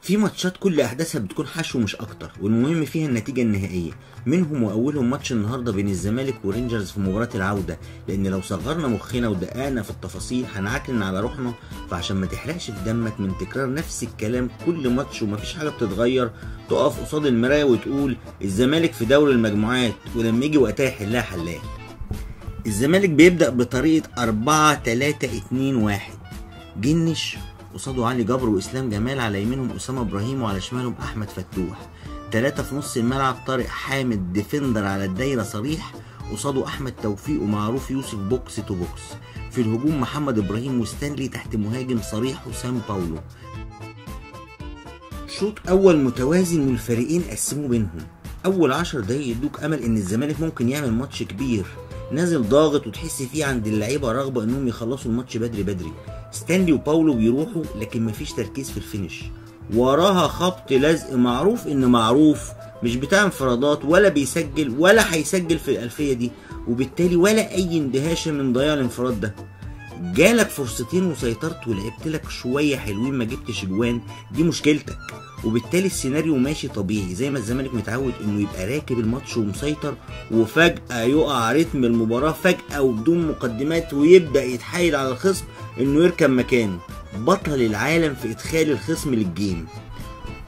في ماتشات كل احداثها بتكون حشو مش اكتر، والمهم فيها النتيجه النهائيه. منهم واولهم ماتش النهارده بين الزمالك ورينجرز في مباراه العوده، لان لو صغرنا مخنا ودققنا في التفاصيل هنعكنن على روحنا. فعشان ما تحرقش في دمك من تكرار نفس الكلام كل ماتش ومفيش حاجه بتتغير، تقف قصاد المرايه وتقول الزمالك في دوري المجموعات، ولما يجي وقتها يحلها حلال. الزمالك بيبدا بطريقه 4-3-2-1، جنش قصاده علي جبر واسلام جمال، على يمينهم اسامه ابراهيم وعلى شمالهم احمد فتوح. 3 في نص الملعب، طارق حامد ديفندر على الدايره صريح، قصاده احمد توفيق ومعروف يوسف بوكس تو بوكس. في الهجوم محمد ابراهيم وستانلي تحت مهاجم صريح وسام باولو. شوط اول متوازن والفريقين قسموا بينهم. اول 10 دقايق يدوك امل ان الزمالك ممكن يعمل ماتش كبير، نازل ضاغط وتحس فيه عند اللعيبه رغبه انهم يخلصوا الماتش بدري بدري. ستانلي وباولو بيروحوا لكن مفيش تركيز في الفينش، وراها خبط لزق. معروف ان معروف مش بتاع انفرادات ولا بيسجل ولا هيسجل في الالفيه دي، وبالتالي ولا اي اندهاشه من ضياع الانفراد ده. جالك فرصتين وسيطرت ولعبت لك شويه حلوين ما جبتش اجوان، دي مشكلتك. وبالتالي السيناريو ماشي طبيعي زي ما الزمالك متعود انه يبقى راكب الماتش ومسيطر، وفجأة يقع رتم المباراة فجأة وبدون مقدمات، ويبدأ يتحايل على الخصم انه يركب مكانه. بطل العالم في ادخال الخصم للجيم.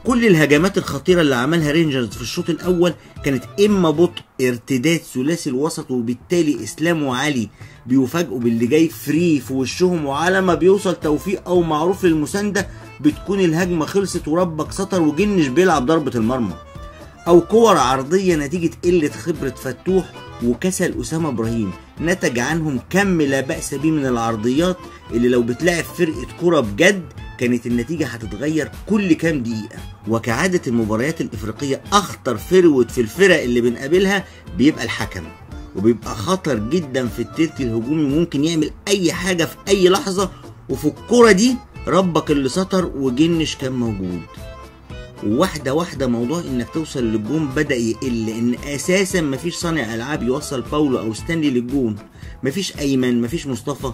كل الهجمات الخطيرة اللي عملها رينجرز في الشوط الأول كانت إما بطء ارتداد ثلاثي الوسط، وبالتالي إسلام وعلي بيفاجئوا باللي جاي فري في وشهم، وعلى ما بيوصل توفيق أو معروف للمساندة بتكون الهجمة خلصت وربك سطر وجنش بيلعب ضربة المرمى. أو كور عرضية نتيجة قلة خبرة فتوح وكسل أسامة إبراهيم، نتج عنهم كم لا بأس به من العرضيات اللي لو بتلعب فرقة كرة بجد كانت النتيجة هتتغير كل كام دقيقة. وكعادة المباريات الإفريقية أخطر فروت في الفرق اللي بنقابلها بيبقى الحكم، وبيبقى خطر جدا في التلت الهجومي، ممكن يعمل أي حاجة في أي لحظة. وفي الكرة دي ربك اللي سطر وجنش كان موجود. وواحدة واحدة موضوع انك توصل للجون بدأ يقل، لان اساسا مفيش صانع العاب يوصل باولو او ستانلي للجون، مفيش ايمن، مفيش مصطفى.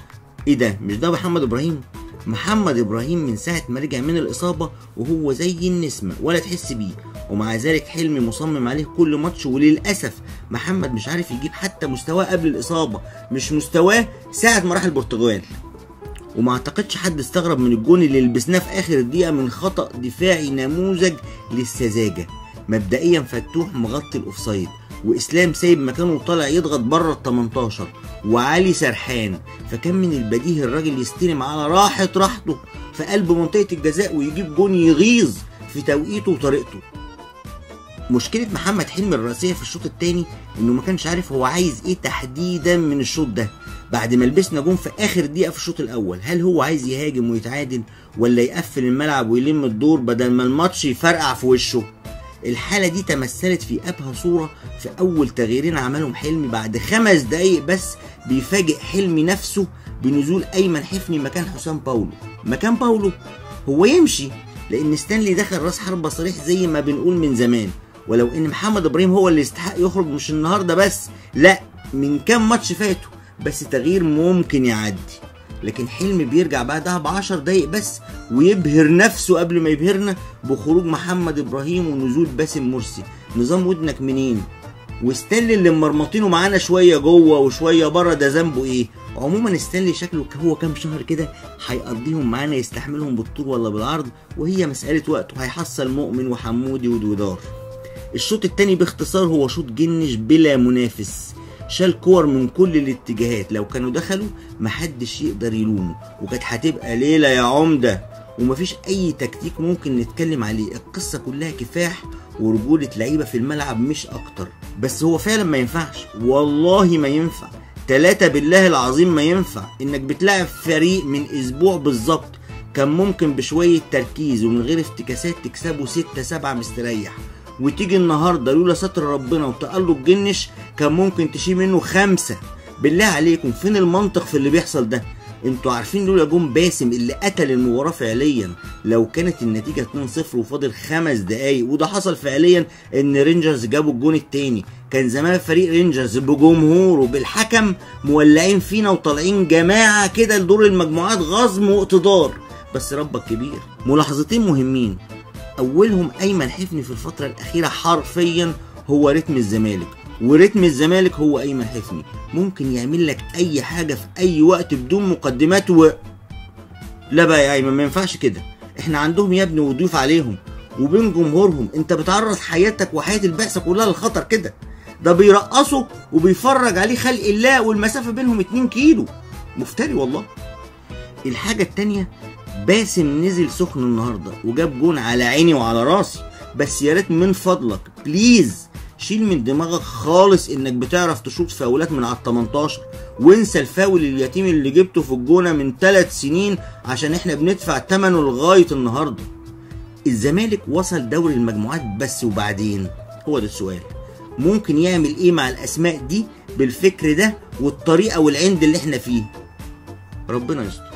ايه ده؟ مش ده محمد ابراهيم؟ محمد ابراهيم من ساعة ما رجع من الاصابة وهو زي النسمة ولا تحس بيه، ومع ذلك حلمي مصمم عليه كل ماتش، وللأسف محمد مش عارف يجيب حتى مستواه قبل الاصابة، مش مستواه ساعة ما راح البرتغال. وما اعتقدش حد استغرب من الجون اللي لبسناه في اخر الدقيقه من خطأ دفاعي نموذج للسذاجه. مبدئيا فتوح مغطي الاوفسايد، واسلام سايب مكانه وطالع يضغط بره ال 18، وعلي سرحان، فكان من البديهي الراجل يستلم على راحته في قلب منطقه الجزاء ويجيب جون يغيظ في توقيته وطريقته. مشكله محمد حلمي الرئيسيه في الشوط الثاني انه ما كانش عارف هو عايز ايه تحديدا من الشوط ده. بعد ما لبسنا جون في اخر دقيقه في الشوط الاول، هل هو عايز يهاجم ويتعادل ولا يقفل الملعب ويلم الدور بدل ما الماتش يفرقع في وشه؟ الحاله دي تمثلت في ابهى صوره في اول تغييرين عملهم حلمي بعد 5 دقايق بس. بيفاجئ حلمي نفسه بنزول ايمن حفني مكان حسام باولو. مكان باولو هو يمشي لان ستانلي دخل راس حربه صريح زي ما بنقول من زمان، ولو ان محمد ابراهيم هو اللي يستحق يخرج مش النهارده بس، لا من كام ماتش فاتوا، بس تغيير ممكن يعدي. لكن حلمي بيرجع بعدها ب10 دقايق بس ويبهر نفسه قبل ما يبهرنا بخروج محمد ابراهيم ونزول باسم مرسي. نظام ودنك منين؟ وستانلي اللي مرمطينه معانا شويه جوه وشويه بره ده ذنبه ايه؟ عموما ستانلي شكله هو كام شهر كده هيقضيهم معانا، يستحملهم بالطول ولا بالعرض، وهي مساله وقت، وهيحصل مؤمن وحمودي ودودار. الشوط الثاني باختصار هو شوط جنش بلا منافس، شال كور من كل الاتجاهات، لو كانوا دخلوا محدش يقدر يلومه، وكانت هتبقى ليله يا عمده. ومفيش اي تكتيك ممكن نتكلم عليه، القصه كلها كفاح ورجوله لعيبه في الملعب مش اكتر. بس هو فعلا ما ينفعش، والله ما ينفع، 3 بالله العظيم ما ينفع انك بتلاعب فريق من اسبوع بالظبط كان ممكن بشويه تركيز ومن غير افتكاسات تكسبه 6-7 مستريح، وتيجي النهارده لولا ستر ربنا وتألق جنش كان ممكن تشيل منه 5. بالله عليكم فين المنطق في اللي بيحصل ده؟ انتوا عارفين لولا جون باسم اللي قتل المباراه فعليا، لو كانت النتيجه 2-0 وفاضل 5 دقايق وده حصل فعليا ان رينجرز جابوا الجون التاني، كان زمان فريق رينجرز بجمهوره بالحكم مولعين فينا وطالعين جماعه كده لدور المجموعات غصب واقتدار. بس ربك كبير. ملاحظتين مهمين، اولهم ايمن حفني في الفتره الاخيره حرفيا هو رتم الزمالك، ورتم الزمالك هو ايمن حفني، ممكن يعمل لك اي حاجه في اي وقت بدون مقدمات لا بقى يا ايمن ما ينفعش كده، احنا عندهم يا ابني وضيوف عليهم وبين جمهورهم، انت بتعرض حياتك وحياه البعثه كلها للخطر كده. ده بيرقصوا وبيفرج عليه خلق الله والمسافه بينهم 2 كيلو، مفتري والله. الحاجه التانيه، باسم نزل سخن النهارده وجاب جون على عيني وعلى راسي، بس يا ريت من فضلك بليز شيل من دماغك خالص انك بتعرف تشوط فاولات من على ال18، وانسى الفاول اليتيم اللي جبته في الجونه من 3 سنين عشان احنا بندفع ثمنه لغايه النهارده. الزمالك وصل دوري المجموعات بس، وبعدين هو ده السؤال، ممكن يعمل ايه مع الاسماء دي بالفكر ده والطريقه والعند اللي احنا فيه؟ ربنا يستر.